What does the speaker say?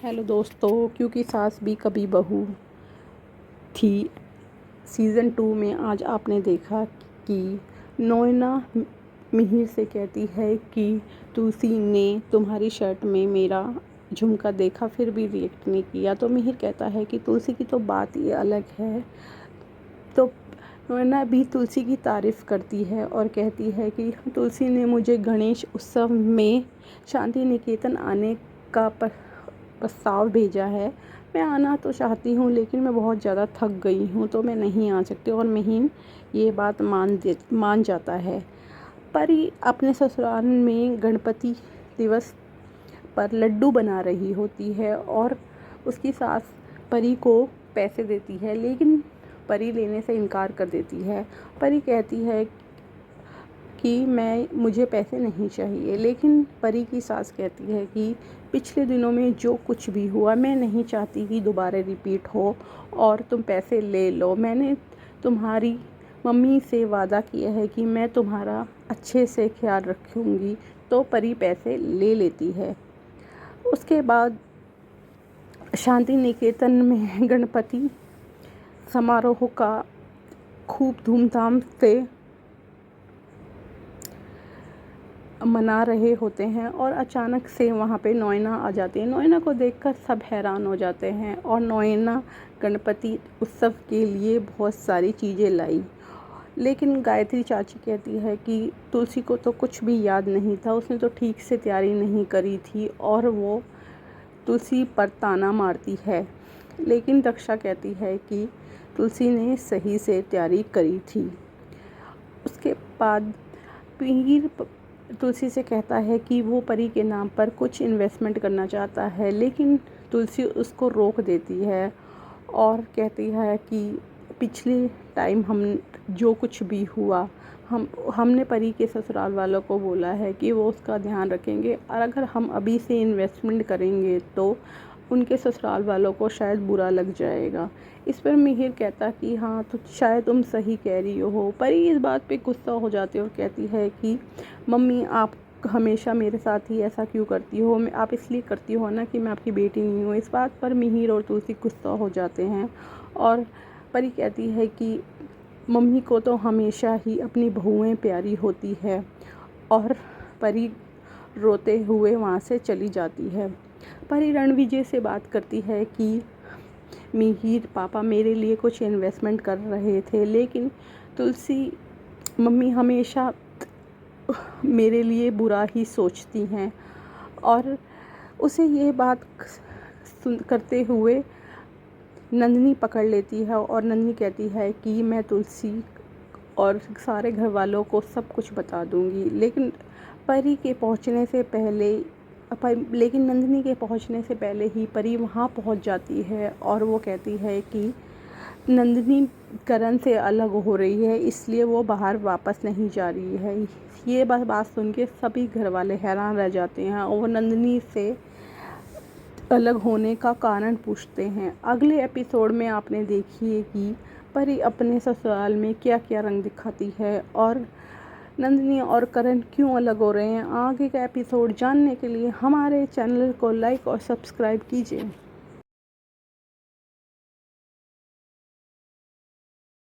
Hello दोस्तों, क्योंकि सास भी कभी बहू थी सीज़न 2 में आज आपने देखा कि नोएना मिहिर से कहती है कि तुलसी ने तुम्हारी शर्ट में मेरा झुमका देखा फिर भी रिएक्ट नहीं किया। तो मिहिर कहता है कि तुलसी की तो बात ही अलग है। तो नोएना भी तुलसी की तारीफ़ करती है और कहती है कि तुलसी ने मुझे गणेश उत्सव में शांति निकेतन आने का प्रस्ताव भेजा है। मैं आना तो चाहती हूँ लेकिन मैं बहुत ज़्यादा थक गई हूँ तो मैं नहीं आ सकती। और मिहिर ये बात मान जाता है। परी अपने ससुराल में गणपति दिवस पर लड्डू बना रही होती है और उसकी सास परी को पैसे देती है, लेकिन परी लेने से इनकार कर देती है। परी कहती है कि मुझे पैसे नहीं चाहिए, लेकिन परी की सास कहती है कि पिछले दिनों में जो कुछ भी हुआ मैं नहीं चाहती कि दोबारा रिपीट हो और तुम पैसे ले लो। मैंने तुम्हारी मम्मी से वादा किया है कि मैं तुम्हारा अच्छे से ख्याल रखूँगी। तो परी पैसे ले लेती है। उसके बाद शांति निकेतन में गणपति समारोह का खूब धूमधाम से मना रहे होते हैं और अचानक से वहाँ पे नोएना आ जाती है। नोएना को देखकर सब हैरान हो जाते हैं और नोएना गणपति उत्सव के लिए बहुत सारी चीज़ें लाई, लेकिन गायत्री चाची कहती है कि तुलसी को तो कुछ भी याद नहीं था, उसने तो ठीक से तैयारी नहीं करी थी और वो तुलसी पर ताना मारती है। लेकिन दक्षा कहती है कि तुलसी ने सही से तैयारी करी थी। उसके बाद मिहिर तुलसी से कहता है कि वो परी के नाम पर कुछ इन्वेस्टमेंट करना चाहता है, लेकिन तुलसी उसको रोक देती है और कहती है कि पिछले टाइम हम जो कुछ भी हुआ हमने परी के ससुराल वालों को बोला है कि वो उसका ध्यान रखेंगे और अगर हम अभी से इन्वेस्टमेंट करेंगे तो उनके ससुराल वालों को शायद बुरा लग जाएगा। इस पर मिहिर कहता कि हाँ, तो शायद तुम सही कह रही हो। परी इस बात पे गुस्सा हो जाती है और कहती है कि मम्मी, आप हमेशा मेरे साथ ही ऐसा क्यों करती हो? आप इसलिए करती हो ना कि मैं आपकी बेटी नहीं हूँ। इस बात पर मिहिर और तुलसी गुस्सा हो जाते हैं और परी कहती है कि मम्मी को तो हमेशा ही अपनी बहुएं प्यारी होती है और परी रोते हुए वहाँ से चली जाती है। परी रणविजय से बात करती है कि मिहिर पापा मेरे लिए कुछ इन्वेस्टमेंट कर रहे थे, लेकिन तुलसी मम्मी हमेशा मेरे लिए बुरा ही सोचती हैं। और उसे ये बात करते हुए नंदिनी पकड़ लेती है और नंदिनी कहती है कि मैं तुलसी और सारे घर वालों को सब कुछ बता दूंगी। लेकिन नंदिनी के पहुंचने से पहले ही परी वहां पहुंच जाती है और वो कहती है कि नंदिनी करण से अलग हो रही है, इसलिए वो बाहर वापस नहीं जा रही है। ये बात सुन के सभी घर वाले हैरान रह जाते हैं और वो नंदिनी से अलग होने का कारण पूछते हैं। अगले एपिसोड में आपने देखिए कि परी अपने ससुराल में क्या क्या रंग दिखाती है और नंदिनी और करण क्यों अलग हो रहे हैं। आगे का एपिसोड जानने के लिए हमारे चैनल को लाइक और सब्सक्राइब कीजिए।